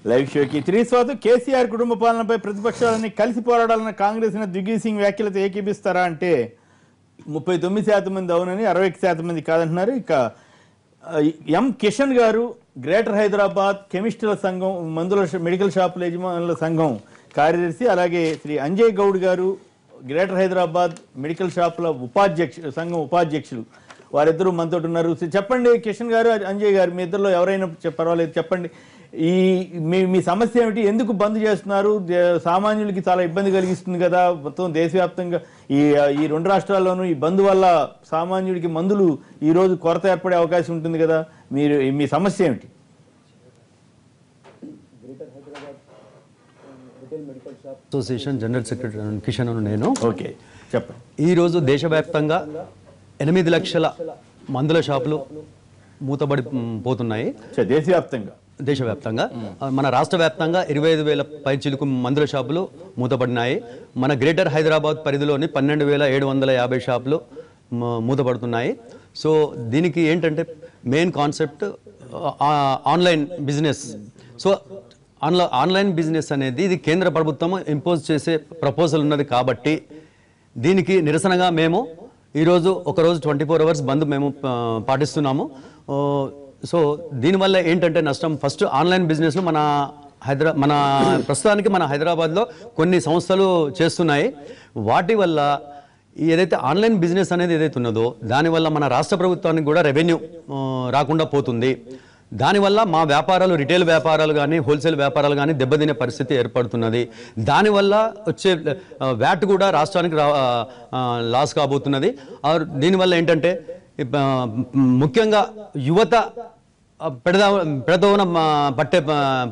Live షోకి తిరిగి స్వాగతం. కేసీఆర్ కుటుంబ పాలనపై ప్రతిపక్షాలని కలిసి పోరాడాలన్న కాంగ్రెస్ దిగ్విజయ్ సింగ్ వ్యాఖ్యలతో ఏకీపిస్తారా అంటే 39% మంది అవునని, 61% మంది కాదంటున్నారు. ఇక ఎం కిషన్ గారు గ్రేటర్ హైదరాబాద్ కెమిస్టుల సంఘం, మందుల మెడికల్ షాపుల యజమానుల సంఘం కార్యదర్శి, అలాగే శ్రీ అంజయ్ గౌడ్ గారు గ్రేటర్ హైదరాబాద్ మెడికల్ షాపుల సంఘం ఉపాధ్యక్షులు, వారిద్దరూ మనతో ఉన్నారు. చెప్పండి కిషన్ గారు, అంజయ్ గారు, మీ ఇద్దరిలో ఎవరైనా పర్వాలేదు, చెప్పండి మీ సమస్య ఏమిటి? ఎందుకు బంద్ చేస్తున్నారు? సామాన్యులకి చాలా ఇబ్బంది కలిగిస్తుంది కదా మొత్తం దేశవ్యాప్తంగా. ఈ రెండు రాష్ట్రాల్లోనూ ఈ బంద్ వల్ల సామాన్యుడికి మందులు ఈ రోజు కొరత ఏర్పడే అవకాశం ఉంటుంది కదా, మీ సమస్య ఏమిటి? అసోసియేషన్ జనరల్ సెక్రటరీ కిషన్ నేను. ఓకే, చెప్పండి. ఈరోజు దేశవ్యాప్తంగా 8 లక్షల మందుల షాపులు మూతబడిపోతున్నాయి. దేశవ్యాప్తంగా మన రాష్ట్ర వ్యాప్తంగా 25,000 పైచిలుకు మందుల షాపులు మూతపడినాయి. మన గ్రేటర్ హైదరాబాద్ పరిధిలోని 12,750 షాపులు మూతపడుతున్నాయి. సో దీనికి ఏంటంటే main concept online business. So online business అనేది ఇది కేంద్ర ప్రభుత్వం ఇంపోజ్ చేసే ప్రపోజల్ ఉన్నది కాబట్టి దీనికి నిరసనగా మేము ఈరోజు ఒకరోజు 24 అవర్స్ బంద్ మేము పాటిస్తున్నాము. సో దీనివల్ల ఏంటంటే నష్టం, ఫస్ట్ ఆన్లైన్ బిజినెస్లో మన ప్రస్తుతానికి మన హైదరాబాద్లో కొన్ని సంస్థలు చేస్తున్నాయి. వాటి వల్ల ఏదైతే ఆన్లైన్ బిజినెస్ అనేది ఏదైతే ఉన్నదో దానివల్ల మన రాష్ట్ర ప్రభుత్వానికి కూడా రెవెన్యూ రాకుండా పోతుంది. దానివల్ల మా వ్యాపారాలు, రిటైల్ వ్యాపారాలు కానీ హోల్సేల్ వ్యాపారాలు కానీ దెబ్బతినే పరిస్థితి ఏర్పడుతున్నది. దానివల్ల వచ్చే వ్యాట్ కూడా రాష్ట్రానికి లాస్ కాబోతున్నది. దీనివల్ల ఏంటంటే ముఖ్యంగా యువత పెడదోన పట్టే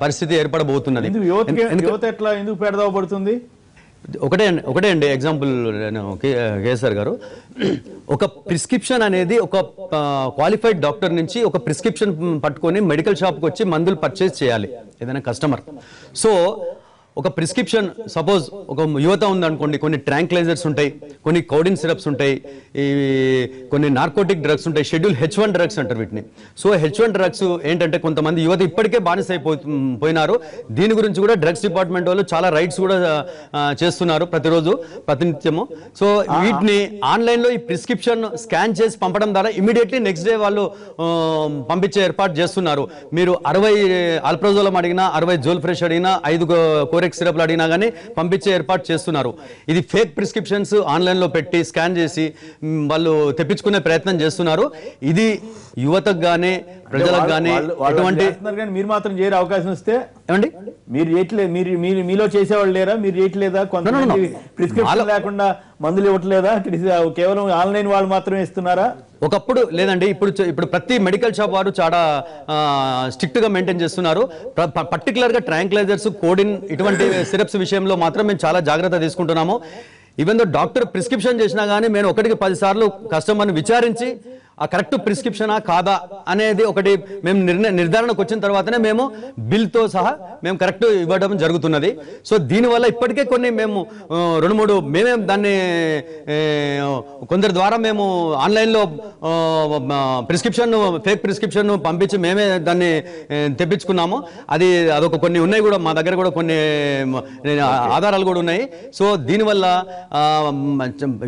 పరిస్థితి ఏర్పడబోతున్నది. ఎందుకు పెడదవ పడుతుంది? ఒకటే అండి ఎగ్జాంపుల్ కేసీఆర్ గారు, ఒక ప్రిస్క్రిప్షన్ అనేది ఒక క్వాలిఫైడ్ డాక్టర్ నుంచి ఒక ప్రిస్క్రిప్షన్ పట్టుకొని మెడికల్ షాప్కి వచ్చి మందులు పర్చేస్ చేయాలి ఏదైనా కస్టమర్. సో ఒక ప్రిస్క్రిప్షన్ సపోజ్ ఒక యువత ఉందనుకోండి, కొన్ని ట్రాంక్లైజర్స్ ఉంటాయి, కొన్ని కోడిన్ సిరప్స్ ఉంటాయి, కొన్ని నార్కోటిక్ డ్రగ్స్ ఉంటాయి, షెడ్యూల్ H1 డ్రగ్స్ అంటారు వీటిని. సో H1 డ్రగ్స్ ఏంటంటే కొంతమంది యువత ఇప్పటికే బానిసైపోయినారు. దీని గురించి కూడా డ్రగ్స్ డిపార్ట్మెంట్ వాళ్ళు చాలా రైడ్స్ కూడా చేస్తున్నారు ప్రతినిత్యము. సో వీటిని ఆన్లైన్లో ఈ ప్రిస్క్రిప్షన్ స్కాన్ చేసి పంపడం ద్వారా ఇమీడియట్లీ నెక్స్ట్ డే వాళ్ళు పంపించే ఏర్పాటు చేస్తున్నారు. మీరు 60 అల్ప్రోజోలం అడిగినా, 60 జోల్ ఫ్రెష్ అడిగినా, 5 కోరెక్స్ సిరప్లు అడిగినా కానీ పంపించే ఏర్పాటు చేస్తున్నారు. ఇది ఫేక్ ప్రిస్క్రిప్షన్స్ ఆన్లైన్లో పెట్టి స్కాన్ చేసి వాళ్ళు తెప్పించుకునే ప్రయత్నం చేస్తున్నారు. ఇది యువతకు కానీ ప్రజలకు కానీ ఎటువంటి మీరు మాత్రం చేరే అవకాశం ఇస్తే ఏమండి, మీరు మీలో చేసేవాళ్ళు లేరా? మీరు చేయట్లేదా? కొంతమంది ప్రిస్క్రిప్షన్ లేకుండా మందులు ఇవ్వట్లేదా? కేవలం ఆన్లైన్ వాళ్ళు మాత్రమే ఇస్తున్నారా? ఒకప్పుడు లేదండి, ఇప్పుడు ప్రతి మెడికల్ షాప్ వారు చాలా స్ట్రిక్ట్ గా మెయింటైన్ చేస్తున్నారు. పర్టికులర్ గా ట్రాంక్లైజర్స్, కోడిన్ ఇటువంటి సిరప్స్ విషయంలో మాత్రం మేము చాలా జాగ్రత్త తీసుకుంటున్నాము. ఈవెన్ దో డాక్టర్ ప్రిస్క్రిప్షన్ చేసినా కానీ మేము 1కి 10 సార్లు కస్టమర్ని విచారించి ఆ కరెక్ట్ ప్రిస్క్రిప్షనా కాదా అనేది ఒకటి మేము నిర్ధారణకు వచ్చిన తర్వాతనే మేము బిల్తో సహా మేము కరెక్ట్ ఇవ్వడం జరుగుతున్నది. సో దీనివల్ల ఇప్పటికే కొన్ని మేము 2-3 మేమే దాన్ని కొందరి ద్వారా మేము ఆన్లైన్లో ఫేక్ ప్రిస్క్రిప్షన్ పంపించి మేమే దాన్ని తెప్పించుకున్నాము. అదొక కొన్ని ఉన్నాయి కూడా, మా దగ్గర కూడా కొన్ని ఆధారాలు కూడా ఉన్నాయి. సో దీనివల్ల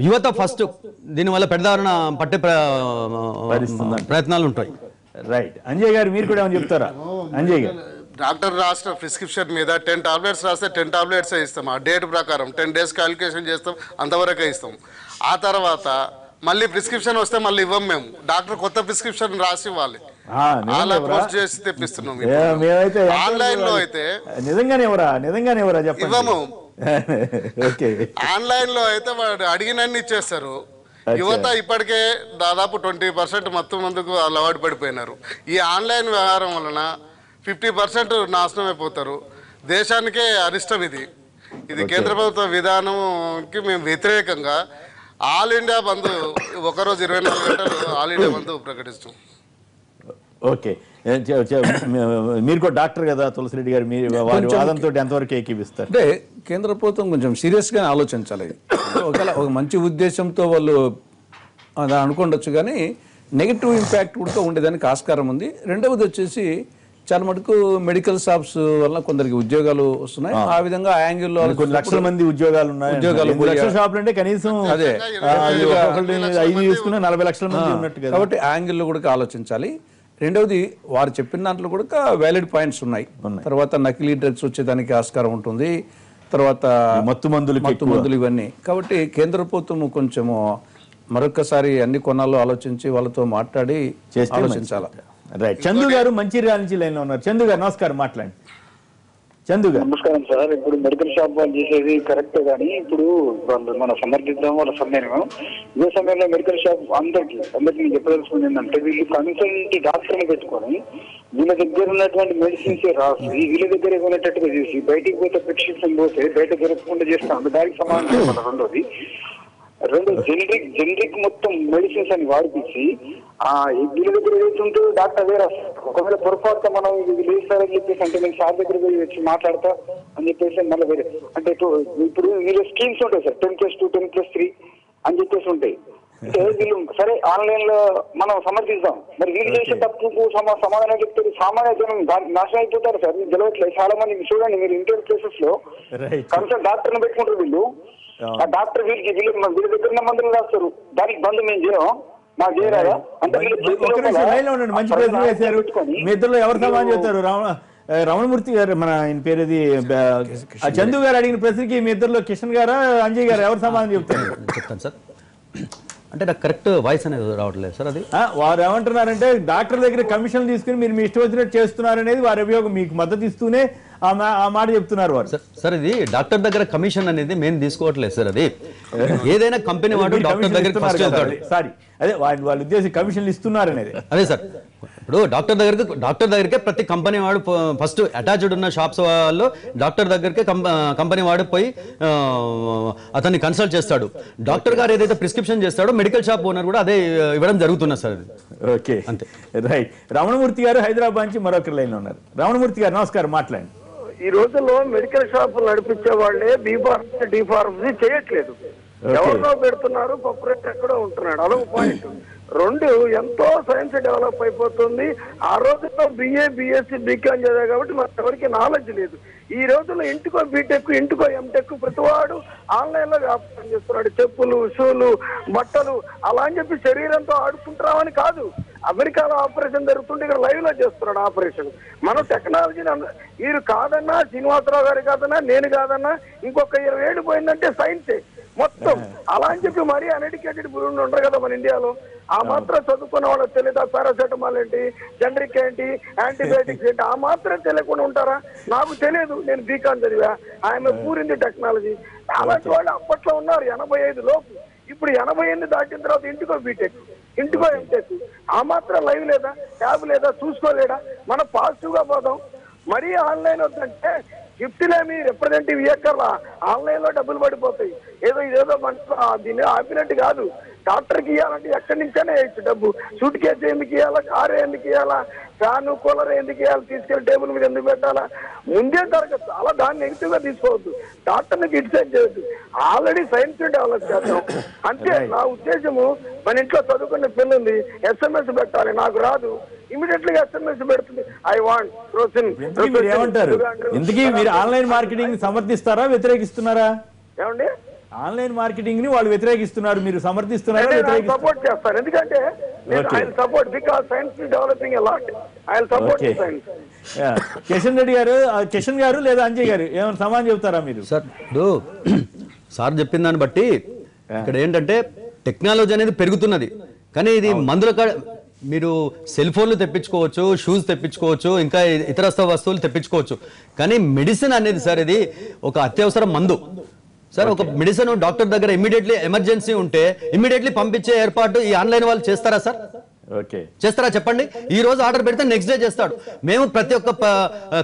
యువత ఫస్ట్ దీనివల్ల పెడదారణ పట్టే ప్రయత్నాలు ఉంటాయి. రైట్. అంజయ్ గారు, మీరు కూడా ఏమైనా చెప్తారా? అంజయ్ గారు, డాక్టర్ రాసిన ప్రిస్క్రిప్షన్ మీద 10 టాబ్లెట్స్ రాస్తే 10 టాబ్లెట్స్ ఇస్తాం. ఆ డేట్ ప్రకారం 10 డేస్ క్యాలిక్యులేషన్ చేస్తాం, అంతవరకే ఇస్తాం. ఆ తర్వాత మళ్ళీ ప్రిస్క్రిప్షన్ వస్తే మళ్ళీ ఇవ్వం. మేము డాక్టర్ కొత్త ప్రిస్క్రిప్షన్ రాసి ఇవ్వాలి. అలా పోస్ట్ చేసి తెప్పిస్తున్నాం. ఆన్లైన్ లో అయితే నిజంగానే ఇవ్వము. ఆన్లైన్ లో అయితే వాడు అడిగినన్ని ఇచ్చేస్తారు. యువత ఇప్పటికే దాదాపు 20% మొత్తం మందుకు అలవాటు పడిపోయినారు. ఈ ఆన్లైన్ వ్యవహారం వలన 50% నాశనం అయిపోతారు. దేశానికే అరిష్టం ఇది. కేంద్ర ప్రభుత్వ విధానంకి మేము వ్యతిరేకంగా ఆల్ ఇండియా బంద్, ఒకరోజు 24 గంటలు ఆల్ ఇండియా బంద్ ప్రకటిస్తాం. ఓకే, మీరు కూడా డాక్టర్ కదా తులసిరెడ్డి గారు, మీరు వారి వాదంతో ఎంతవరకు ఏకీపిస్తారు? అంటే కేంద్ర ప్రభుత్వం కొంచెం సీరియస్గా ఆలోచించాలి. ఒకవేళ ఒక మంచి ఉద్దేశంతో వాళ్ళు అనుకుండొచ్చు, కానీ నెగిటివ్ ఇంపాక్ట్ కూడా ఉండేదానికి ఆస్కారం ఉంది. రెండవది వచ్చేసి చాలా మటుకు మెడికల్ షాప్స్ వల్ల కొందరికి ఉద్యోగాలు వస్తున్నాయి. ఆ విధంగా ఆ యాంగిల్లో కొన్ని లక్షల మంది ఉద్యోగాలు ఉన్నాయి. ఉద్యోగాలు 8 లక్షల షాపులు అంటే కనీసం అదే 5 తీసుకున్న 40 లక్షల మంది ఉన్నట్టు కదా. కాబట్టి యాంగిల్లో కూడా ఆలోచించాలి. రెండవది వారు చెప్పిన దాంట్లో కూడా వ్యాలిడ్ పాయింట్స్ ఉన్నాయి. తర్వాత నకిలీ డ్రగ్స్ వచ్చేదానికి ఆస్కారం ఉంటుంది. తర్వాత మత్తు మందులు ఇవన్నీ. కాబట్టి కేంద్ర ప్రభుత్వం కొంచెము మరొకసారి అన్ని కొనాల్లో ఆలోచించి వాళ్ళతో మాట్లాడి ఆలోచించాలి. రైట్. చందు గారు మంచిర్యాల నుంచి లైన్ లో ఉన్నారు. చందు గారు నమస్కారం, మాట్లాడండి. చందు గారు నమస్కారం సార్. ఇప్పుడు మెడికల్ షాప్ వాళ్ళు చేసేది కరెక్టే, కానీ ఇప్పుడు వాళ్ళు మన సమర్థిద్దాం వాళ్ళ సమయం ఇదే సమయంలో మెడికల్ షాప్ అందరికి నేను చెప్పదలుచుకుంది ఏంటంటే, వీళ్ళు కన్సల్ట్ డాక్టర్ని పెట్టుకొని వీళ్ళ దగ్గర ఉన్నటువంటి మెడిసిన్స్ రాసి వీళ్ళ దగ్గర ఉన్నట్టుగా చేసి బయటికి పోతే ప్రిస్క్రిప్షన్ పోతే బయట దొరకకుండా చేస్తాం. దానికి సమాధానం. రెండు జనరిక్ మొత్తం మెడిసిన్స్ అని వాడిపించి వీళ్ళ దగ్గర వేస్తుంటే డాక్టర్ వేరే ఒకవేళ పొరపాటు మనం ఇది లేస్తారని చెప్పేసి అంటే నేను సార్ దగ్గర పోయి వచ్చి మాట్లాడతా అని చెప్పేసి మళ్ళీ వేరే అంటే ఇప్పుడు వీళ్ళ స్కీమ్స్ ఉంటాయి సార్, 10+2 10+3 అని చెప్పేసి ఉంటాయి. అంటే వీళ్ళు సరే ఆన్లైన్ లో మనం సమర్థిస్తాం, మరి వీళ్ళు చేసే తప్పుకు సమాధానం చెప్తే సామాన్య జనం నాశనం అయిపోతారు సార్. గెలవట్లేదు చాలా మంది. చూడండి మీరు ఇంటర్వ్యూ కేసెస్ లో కన్సల్ట్ డాక్టర్ని పెట్టుకుంటారు వీళ్ళు. ఆ డాక్టర్ వీళ్ళ దగ్గర మందులు రాస్తారు, దానికి బంధు మేము చేయడం మాకు చేయరాదా అంటే మంచి ప్రశ్న వేశారు. మీ ఇద్దరులో ఎవరు సమాధానం చెప్తారు? రమణమూర్తి గారు, మన ఆయన పేరుది చందు గారు అడిగిన ప్రశ్నకి మీ ఇద్దరులో కిషన్ గారా అంజయ్ గారు ఎవరు సమాధానం చెప్తారు? చెప్తాను సార్. అంటే నాకు కరెక్ట్ వాయిస్ అనేది రావట్లేదు సార్. అది వారు ఏమంటున్నారంటే డాక్టర్ దగ్గర కమిషన్ తీసుకుని మీరు మీ ఇష్టం వచ్చినట్టు చేస్తున్నారు అనేది వారి అభియోగం. మీకు మద్దతు ఇస్తూనే ఆ మాట చెప్తున్నారు వారు. సార్ ఇది డాక్టర్ దగ్గర కమిషన్ అనేది మేము తీసుకోవట్లేదు సార్. అది ఏదైనా కంపెనీ వాడు డాక్టర్ దగ్గర సారీ అదే వాళ్ళ ఉద్దేశం కమిషన్లు ఇస్తున్నారు అనేది. అదే సార్. ఇప్పుడు డాక్టర్ దగ్గరికే ప్రతి కంపెనీ వాడు ఫస్ట్ అటాచ్డ్ ఉన్న షాప్స్ వాళ్ళు డాక్టర్ దగ్గరికి కంపెనీ వాడు పోయి అతన్ని కన్సల్ట్ చేస్తాడు. డాక్టర్ గారు ఏదైతే ప్రిస్క్రిప్షన్ చేస్తాడో మెడికల్ షాప్ ఓనర్ కూడా అదే ఇవ్వడం జరుగుతున్నది సార్. ఓకే, అంతే. రైట్. రమణమూర్తి గారు హైదరాబాద్ నుంచి మరొకరు లైన్ ఉన్నారు. రమణమూర్తి గారు నమస్కారం, మాట్లాడండి. ఈ రోజుల్లో మెడికల్ షాపులు నడిపించే వాళ్ళే డిఫార్మసీ చేయట్లేదు, ఎవరినో పెడుతున్నారు, పప్పురేట్ ఎక్కడో ఉంటున్నాడు. అదొక పాయింట్. రెండు, ఎంతో సైన్స్ డెవలప్ అయిపోతుంది. ఆ రోజుల్లో BA BSc బీకాం చదివా కాబట్టి మనకు ఎవరికి నాలెడ్జ్ లేదు. ఈ రోజుల్లో ఇంటికో బీటెక్ ఇంటికో ఎంటెక్ ప్రతివాడు ఆన్లైన్ లో వ్యాపారం చేస్తున్నాడు. చెప్పులు, షూలు, బట్టలు అలా అని చెప్పి శరీరంతో ఆడుకుంటున్నామని కాదు. అమెరికాలో ఆపరేషన్ జరుగుతుంటే ఇక్కడ లైవ్ లో చేస్తున్నాడు ఆపరేషన్. మన టెక్నాలజీని మీరు కాదన్నా, శ్రీనివాసరావు గారు కాదన్నా, నేను కాదన్నా, ఇంకొక 20 ఏళ్ళు పోయిందంటే సైన్సే మొత్తం. అలా అని చెప్పి మరీ అన్ఎడ్యుకేటెడ్ పురుగులు ఉండరు కదా మన ఇండియాలో. ఆ మాత్రం చదువుకున్న వాళ్ళకి తెలియదు పారాసెటమాల్ ఏంటి, జనరిక్ ఏంటి, యాంటీబయాటిక్స్ ఏంటి, ఆ మాత్రం తెలియకుండా ఉంటారా? నాకు తెలియదు, నేను బీకాన్ చదివా. ఆయన పూరింది టెక్నాలజీ. అలాంటి వాళ్ళు అప్పట్లో ఉన్నారు 85 లోపు. ఇప్పుడు 88 దాటిన తర్వాత ఇంటికో బీటెక్, ఇంటికో ఎంటెక్. ఆ మాత్రం లైవ్ లేదా, ట్యాబ్ లేదా, చూసుకోలేడా? మనం పాజిటివ్ గా పోదాం. మరీ ఆన్లైన్ వద్దంటే గిఫ్ట్లేమి రిప్రజెంటేటివ్ ఇయ్యక్కర్లా, ఆన్లైన్ లో డబ్బులు పడిపోతాయి. ఇదేదో మన దీన్ని ఆపినట్టు కాదు. డాక్టర్కి ఇవ్వాలంటే ఎక్కడి నుంచైనా వేయచ్చు డబ్బు. సూట్ కేసు ఎందుకు ఇవ్వాలా, కారు ఎందుకు ఇవ్వాలా, ఫ్యాన్ కూలర్ ఎందుకు ఇవ్వాలి, తీసుకెళ్లి టేబుల్ మీద ఎందుకు పెట్టాలా? ముందే జరగచ్చు. అలా దాన్ని నెగిటివ్ గా తీసుకోవద్దు, డాక్టర్ని క్రిటిసైజ్ చేయొద్దు. ఆల్రెడీ సైన్స్ డెవలప్ చేద్దాం అంతే. నా ఉద్దేశము, మన ఇంట్లో చదువుకున్న పిల్లల్ని SMS పెట్టాలి, నాకు రాదు, ఇమీడియట్ గా SMS పెడుతుంది. ఐ వాంట్ ప్రోసిన్. ఏమంటారు? ఎందుకు మీరు ఆన్లైన్ మార్కెటింగ్ సమర్థిస్తారా, వ్యతిరేకిస్తున్నారా? ఏమండి, ఆన్లైన్ మార్కెటింగ్ ని వాళ్ళు వ్యతిరేకిస్తున్నారు, మీరు సమర్థిస్తున్నారా? సపోర్ట్ చేస్తారు. ఎందుకంటే support because science developing a lot. I will support science. Kishan Reddy గారు, కిషన్ గారు లేదా అంజయ్ గారు ఏమైనా సమాధానం చెప్తారా మీరు? సార్ ఇప్పుడు సార్ చెప్పిన దాన్ని బట్టి ఇక్కడ ఏంటంటే టెక్నాలజీ అనేది పెరుగుతున్నది, కానీ ఇది మందుల మీరు సెల్ ఫోన్లు తెప్పించుకోవచ్చు, షూస్ తెప్పించుకోవచ్చు, ఇంకా ఇతరస్త వస్తువులు తెప్పించుకోవచ్చు, కానీ మెడిసిన్ అనేది సార్ ఇది ఒక అత్యవసర మందు సార్. ఒక మెడిసిన్ డాక్టర్ దగ్గర ఇమీడియట్లీ ఎమర్జెన్సీ ఉంటే ఇమీడియట్లీ పంపించే ఏర్పాటు ఈ ఆన్లైన్ వాళ్ళు చేస్తారా సార్? చేస్తారా చెప్పండి? ఈ రోజు ఆర్డర్ పెడితే నెక్స్ట్ డే చేస్తాడు. మేము ప్రతి ఒక్క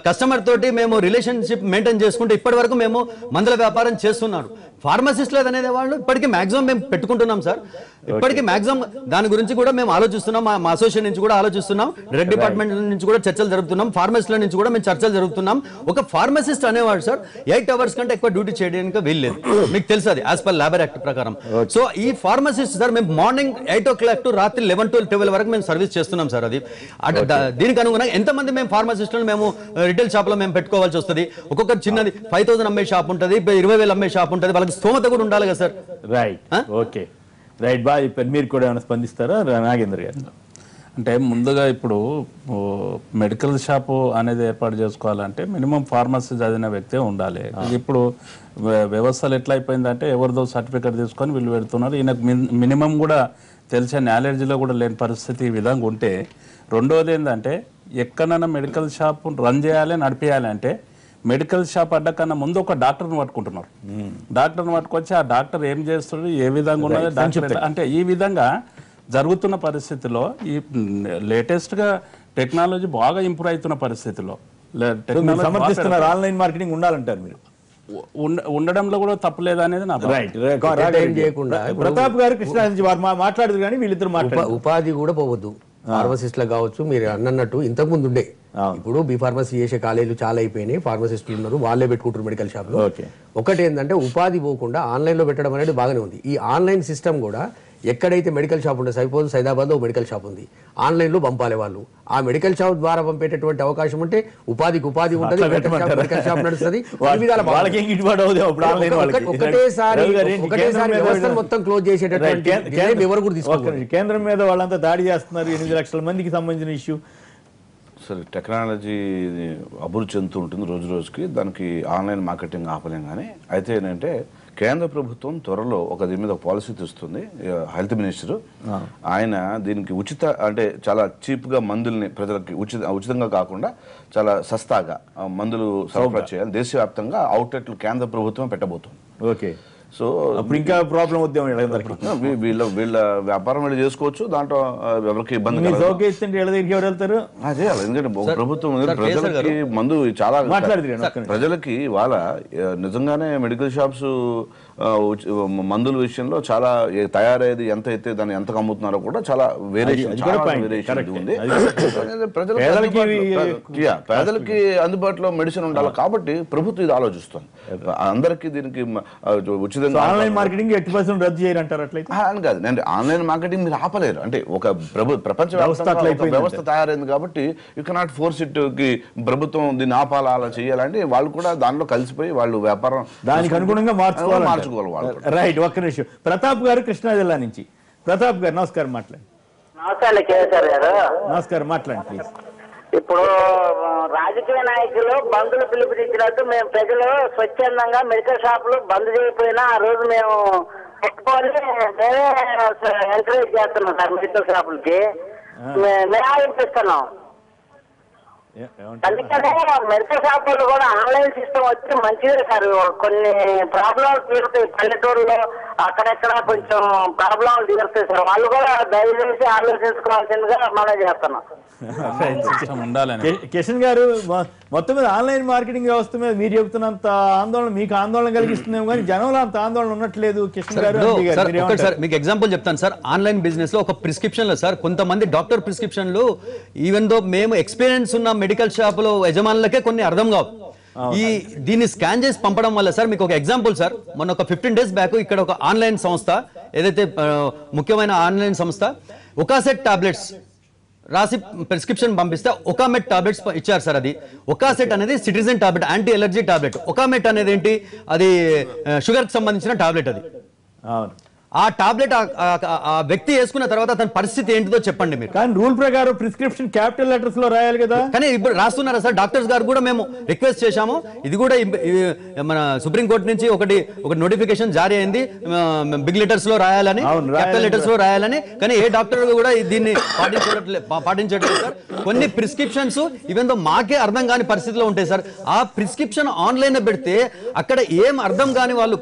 కస్టమర్ తోటి మేము రిలేషన్షిప్ మెయింటైన్ చేసుకుంటే ఇప్పటి వరకు మేము మందుల వ్యాపారం చేస్తున్నారు. ఫార్మసిస్టులు అనేది వాళ్ళు ఇప్పటికీ మాక్సిమం మేము పెట్టుకుంటున్నాం సార్. ఇప్పటికీ మాక్సిమం దాని గురించి కూడా మేము ఆలోచిస్తున్నాం. మా అసోసియేషన్ నుంచి కూడా ఆలోచిస్తున్నాం, డ్రగ్ డిపార్ట్మెంట్ నుంచి కూడా చర్చలు జరుపుతున్నాం, ఫార్మసిస్టుల నుంచి కూడా మేము చర్చలు జరుపుతున్నాం. ఒక ఫార్మసిస్ట్ అనేవాడు సార్ 8 అవర్స్ కంటే ఎక్కువ డ్యూటీ చేయడానికి వీల్లేదు, మీకు తెలుసు అది యాజ్ పర్ లేబర్ యాక్ట్ ప్రకారం. సో ఈ ఫార్మసిస్ట్ సార్ మేము మార్నింగ్ 8 o'clock టు రాత్రి 11 to 12 వరకు మేము సర్వీస్ చేస్తున్నాం సార్. అది దీనికి అనుగుణంగా ఎంతమంది మేము ఫార్మసిస్టులు మేము రిటైల్ షాప్లో మేము పెట్టుకోవాల్సి వస్తుంది. ఒక్కొక్క చిన్నది 5,000 అమ్మే షాప్ ఉంటుంది, 20,000 అమ్మే షాప్ ఉంటుంది, వాళ్ళకి స్తోమత కూడా ఉండాలి కదా సార్. రైట్, ఓకే, రైట్, బాగా చెప్పారు. మీరు కూడా ఏమైనా స్పందిస్తారా నాగేంద్ర గారు? అంటే ముందుగా ఇప్పుడు మెడికల్ షాపు అనేది ఏర్పాటు చేసుకోవాలంటే మినిమం ఫార్మసీ చదివిన వ్యక్తే ఉండాలి. ఇప్పుడు వ్యవస్థలు ఎట్లా అయిపోయిందంటే ఎవరిదో సర్టిఫికేట్ తీసుకొని వీళ్ళు పెడుతున్నారు. ఈయనకు మినిమం కూడా తెలిసే నాలెడ్జ్లో కూడా లేని పరిస్థితి ఈ విధంగా ఉంటే, రెండోది ఏంటంటే ఎక్కడైనా మెడికల్ షాప్ రన్ చేయాలి నడిపేయాలి అంటే మెడికల్ షాప్ అడ్డకన్నా ముందు ఒక డాక్టర్ని పట్టుకుంటున్నారు. డాక్టర్ని పట్టుకొచ్చి ఆ డాక్టర్ ఏం చేస్తుంది, ఏ విధంగా ఉన్నది డాక్టర్ అంటే ఈ విధంగా జరుగుతున్న పరిస్థితిలో ఈ లేటెస్ట్గా టెక్నాలజీ బాగా ఇంప్రూవ్ అవుతున్న పరిస్థితిలో సమర్థిస్తున్నారు ఆన్లైన్ మార్కెటింగ్ ఉండాలంటారు మీరు? ఉండడంలో కూడా తప్పలేదు అనేది నా చేయకుండా ప్రతాప్ గారు కృష్ణా నుంచి వారు మాట్లాడదు కానీ వీళ్ళిద్దరు మాట్లాడారు. ఉపాధి కూడా పోవద్దు. ఫార్మసిస్టులు కావచ్చు, మీరు అన్నట్టు ఇంతకు ముందు ఉండే, ఇప్పుడు బి ఫార్మసీ చేసే కాలేజీలు చాలా అయిపోయినాయి, ఫార్మసిస్టులు ఉన్నారు, వాళ్ళే పెట్టుకుంటారు మెడికల్ షాప్ లో. ఒకటి ఏంటంటే ఉపాధి పోకుండా ఆన్లైన్ లో పెట్టడం అనేది బాగానే ఉంది. ఈ ఆన్లైన్ సిస్టమ్ కూడా ఎక్కడైతే మెడికల్ షాప్ ఉంటుంది, సైపోజ్ సైదాబాద్ లో మెడికల్ షాప్ ఉంది, ఆన్లైన్ లో పంపాలి వాళ్ళు. ఆ మెడికల్ షాప్ ద్వారా పంపేటటువంటి అవకాశం ఉంటే ఉపాధికి ఉపాధి ఉంటుంది, మెడికల్ షాప్ నడుస్తుంది. ఒకటేసారి వ్యవస్థను మొత్తం క్లోజ్ చేసేటటువంటి ఎవరు కూడా తీసుకోవాలి. కేంద్రం మీద వాళ్ళంతా దాడి చేస్తున్నారు. 8 లక్షల మందికి సంబంధించిన ఇష్యూ. సరే, టెక్నాలజీ అభివృద్ధి చెందుతూ ఉంటుంది రోజు రోజుకి, దానికి ఆన్లైన్ మార్కెటింగ్ ఆపలేం. కానీ అయితే ఏంటంటే కేంద్ర ప్రభుత్వం త్వరలో దీని మీద పాలసీ తెస్తుంది. హెల్త్ మినిస్టర్ ఆయన దీనికి అంటే చాలా చీప్గా మందుల్ని ప్రజలకి ఉచితంగా కాకుండా చాలా సస్తాగా మందులు సరఫరా చేయాలి. దేశవ్యాప్తంగా అవుట్లెట్లు కేంద్ర ప్రభుత్వం పెట్టబోతుంది. ఓకే, సో అప్పుడు ఇంకా ప్రాబ్లం ఉద్యమం వీళ్ళ వ్యాపారం వీళ్ళు చేసుకోవచ్చు, దాంట్లో ఎవరికి ఇబ్బంది ఎవరు వెళ్తారు అదే. ఎందుకంటే ప్రభుత్వం ప్రజలకి మందు చాలా ప్రజలకి వాళ్ళ నిజంగానే మెడికల్ షాప్స్ మందుల విషయంలో చాలా తయారయ్యేది ఎంత అయితే దాన్ని ఎంతకు అమ్ముతున్నారో కూడా చాలా వేరియేషన్ ఉంది. పేదలకి అందుబాటులో మెడిసిన్ ఉండాలి కాబట్టి ప్రభుత్వం ఇది ఆలోచిస్తుంది. అందరికీ దీనికి ఉచితంగా ఆన్లైన్ మార్కెటింగ్ 80% రద్దు చేయాలంటారు. అట్లయితే అని కాదు, అంటే ఆన్లైన్ మార్కెటింగ్ మీరు ఆపలేరు. అంటే ఒక ప్రపంచ వ్యవస్థ తయారైంది కాబట్టి యూ కెనాట్ ఫోర్స్ ఇట్ కి ప్రభుత్వం దీన్ని ఆపాలా అలా చేయాలంటే వాళ్ళు కూడా దానిలో కలిసిపోయి వాళ్ళు వ్యాపారం దానికి అనుగుణంగా మార్చుకోవాలి. రైట్, ఒక్క నిమిషం. ప్రతాప్ గారు కృష్ణా జిల్లా నుంచి. ప్రతాప్ గారు నమస్కారం, మాట్లాడండి. నమస్కారం కేసీఆర్ గారు. నమస్కారం, మాట్లాడండి ప్లీజ్. ఇప్పుడు రాజకీయ నాయకులు బంధులు పిలుపునిచ్చినట్టు మేము ప్రజలు స్వచ్ఛందంగా మెడికల్ షాపులు బంద్ చేయకపోయినా ఆ రోజు మేము పెట్టుకొని మేమే ఎంకరేజ్ చేస్తున్నాం సార్. మెడికల్ షాపులకి మినహాయింపిస్తున్నాం. అందుకనే మెడికల్ షాపులు కూడా ఆన్లైన్ సిస్టమ్ వచ్చి మంచిదే సార్. కొన్ని ప్రాబ్లమ్స్ తీరుతాయి పల్లెటూరులో, అక్కడెక్కడ కొంచెం ప్రాబ్లమ్లు తీరుతాయి సార్. వాళ్ళు కూడా దయచేసి ఆలోచించుకోవాల్సిందిగా మనం చేస్తున్నాం. కిషన్ గారు, మొత్తం మీద ఆన్లైన్ మార్కెటింగ్ వ్యవస్థ మీద మీరు చెబుతున్నంత ఆందోళన మీకు ఆందోళన కలిగిస్తుందేమో కానీ జనంలో అంత ఆందోళన ఉన్నట్లేదు. కిషన్ గారు, సార్ మీకు ఎగ్జాంపుల్ చెప్తాను సార్. ఆన్లైన్ బిజినెస్ లో ఒక ప్రిస్క్రిప్షన్ లో సార్ కొంతమంది డాక్టర్ ప్రిస్క్రిప్షన్లు ఈవెన్ దో మేము ఎక్స్పీరియన్స్ ఉన్న మెడికల్ షాప్ లో యజమానులకే కొన్ని అర్థం కావు. దీన్ని స్కాన్ చేసి పంపడం వల్ల సార్ మీకు ఒక ఎగ్జాంపుల్ సార్, మొన్న ఒక 15 days బ్యాక్ ఇక్కడ ఒక ఆన్లైన్ సంస్థ, ఏదైతే ముఖ్యమైన ఆన్లైన్ సంస్థ, ఒక సెట్ టాబ్లెట్స్ రాసి ప్రిస్క్రిప్షన్ పంపిస్తే ఒకామెట్ టాబ్లెట్స్ ఇచ్చారు సార్. అది ఒకాసెట్ అనేది cetirizine tablet, anti allergy tablet. Okamet అనేది ఏంటి, అది షుగర్ కి సంబంధించిన టాబ్లెట్. అది ఆ టాబ్లెట్ ఆ వ్యక్తి వేసుకున్న తర్వాత అతని పరిస్థితి ఏంటిదో చెప్పండి మీరు. కానీ రూల్ ప్రకారం ప్రిస్క్రిప్షన్ క్యాపిటల్ లెటర్స్ లో రాయాలి కదా. కానీ ఇప్పుడు రాస్తున్నారా సార్? డాక్టర్స్ గారు కూడా మేము రిక్వెస్ట్ చేశాము. ఇది కూడా మన సుప్రీంకోర్టు నుంచి ఒక నోటిఫికేషన్ జారీ అయింది, బిగ్ లెటర్స్ లో రాయాలని, క్యాపిటల్ లెటర్స్ లో రాయాలని. కానీ ఏ డాక్టర్ కూడా దీన్ని పాటించట్లేదు సార్. కొన్ని ప్రిస్క్రిప్షన్స్ ఈవెన్ దో మాకే అర్థం కాని పరిస్థితిలో ఉంటాయి సార్. ఆ ప్రిస్క్రిప్షన్ ఆన్లైన్ లో పెడితే అక్కడ ఏం అర్థం కాని వాళ్ళు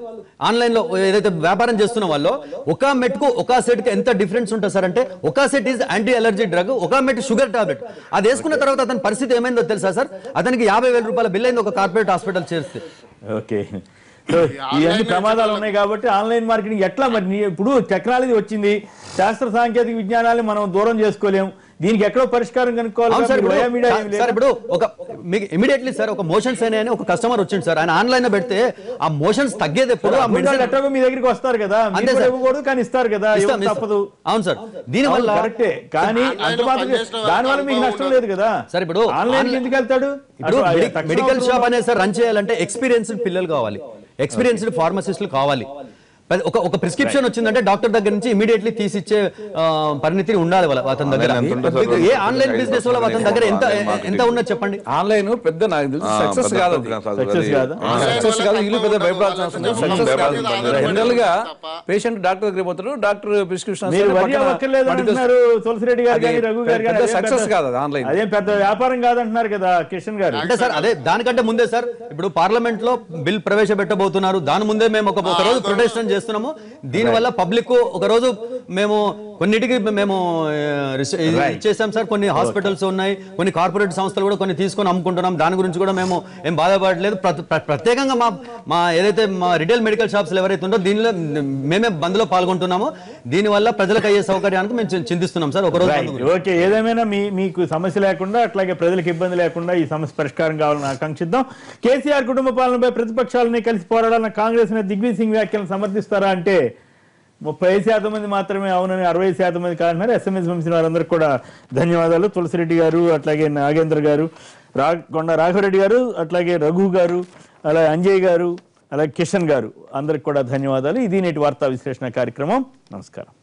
ఆన్లైన్ లో ఏదైతే వ్యాపారం చేస్తున్న వాళ్ళు ఒక మెట్ కు ఒక సెట్ కి ఎంత డిఫరెన్స్ ఉంటుంది సార్ అంటే, ఒక set is anti allergy drug, ఒక మెట్ షుగర్ టాబ్లెట్. అది వేసుకున్న తర్వాత అతని పరిస్థితి ఏమైందో తెలుసా సార్? అతనికి 50,000 రూపాయల బిల్ అయింది ఒక కార్పొరేట్ హాస్పిటల్ చేస్తే. ఓకే, ఇవన్నీ ప్రమాదాలు ఉన్నాయి కాబట్టి ఆన్లైన్ మార్కెటింగ్ ఎట్లా మరి? ఇప్పుడు టెక్నాలజీ వచ్చింది, శాస్త్ర సాంకేతిక విజ్ఞానాన్ని మనం దూరం చేసుకోలేము. దీనికి ఎక్కడో పరిష్కారం కనుక్కోవాలి. సార్ ఇప్పుడు ఒక మీకు ఇమీడియట్లీ సార్ ఒక మోషన్స్ అని ఒక కస్టమర్ వచ్చింది సార్, ఆయన ఆన్లైన్ లో పెడితే ఆ మోషన్స్ తగ్గేది ఎప్పుడు ఆ మెడిసిన్ ఎట్టగో మీ దగ్గరికి వస్తారు కదా, ఇవ్వకూడదు కానీ ఇస్తారు కదా, తప్పదు. అవును సార్, దీని వల్ల కరెక్టే, కానీ అంత మాత్రం దాని వల్ల మీకు నష్టం లేదు కదా సార్. ఇప్పుడు ఆన్లైన్ ఎందుకు వెళ్తాడు? ఇప్పుడు మెడికల్ షాప్ అనేది సార్ రన్ చేయాలంటే ఎక్స్పీరియన్స్డ్ పిల్లలు కావాలి, ఎక్స్పీరియన్స్డ్ ఫార్మసిస్టులు కావాలి. ఒక ప్రిస్క్రిప్షన్ వచ్చిందంటే డాక్టర్ దగ్గర నుంచి ఇమీడియట్లీ తీసిచ్చే పరిణితి ఉండాలి అతని దగ్గర. ఏ ఆన్లైన్ బిజినెస్ వల్ల అతని దగ్గర ఎంత ఉన్నది చెప్పండి. ఆన్లైన్ పెద్ద సక్సెస్ కాదు, వీళ్ళు పెద్ద భయపడాల్సిన జనరల్ గా పేషెంట్ డాక్టర్ దగ్గర పోతారు, డాక్టర్ ప్రిస్క్రిప్షన్ తులసిరెడ్డి గారు కానీ రఘు గారు కానీ సక్సెస్ కాదు, ఆన్లైన్ అదేం పెద్ద వ్యాపారం కాదంటున్నారు కదా కిషన్ గారు. అంటే సార్ అదే దానికంటే ముందే సార్ ఇప్పుడు పార్లమెంట్ లో బిల్ ప్రవేశపెట్టబోతున్నారు, దాని ముందే మేము ఒక రోజు ప్రొటెస్ట్ చేస్తున్నాము. దీని వల్ల పబ్లిక్ ఒక రోజు మేము కొన్నిటికి మేము ఇచ్చేసాం సార్, కొన్ని హాస్పిటల్స్ ఉన్నాయి, కొన్ని కార్పొరేట్ సంస్థలు కూడా కొన్ని తీసుకొని అమ్ముకుంటున్నాం, దాని గురించి కూడా మేము ఏం బాధపడలేదు. ప్రత్యేకంగా మా ఏదైతే మా రిటైల్ మెడికల్ షాప్స్ ఎవరైతే ఉందో దీనిలో మేమే బంద్లో పాల్గొంటున్నాము. దీనివల్ల ప్రజలకు అయ్యే సౌకర్యానికి మేము చింతిస్తున్నాం సార్. ఒక రోజు ఓకే, ఏదేమైనా మీకు సమస్య లేకుండా అట్లాగే ప్రజలకు ఇబ్బంది లేకుండా ఈ సమస్య పరిష్కారం కావాలని ఆకాంక్షిద్దాం. కేసీఆర్ కుటుంబ పాలనపై ప్రతిపక్షాలని కలిసి పోరాడాలన్న కాంగ్రెస్ దిగ్విజయ్ సింగ్ వ్యాఖ్యలను సమర్థిస్తారా అంటే 35% మంది మాత్రమే అవునని, 60% మంది కాదంటున్నారు. SMS పంపిన వారందరికీ కూడా ధన్యవాదాలు. తులసిరెడ్డి గారు, అట్లాగే నాగేంద్ర గారు, కొండ రాఘవరెడ్డి గారు, అట్లాగే రఘు గారు, అలాగే అంజయ్ గారు, అలాగే కిషన్ గారు, అందరికి కూడా ధన్యవాదాలు. ఇది నేటి వార్తా విశ్లేషణ కార్యక్రమం. నమస్కారం.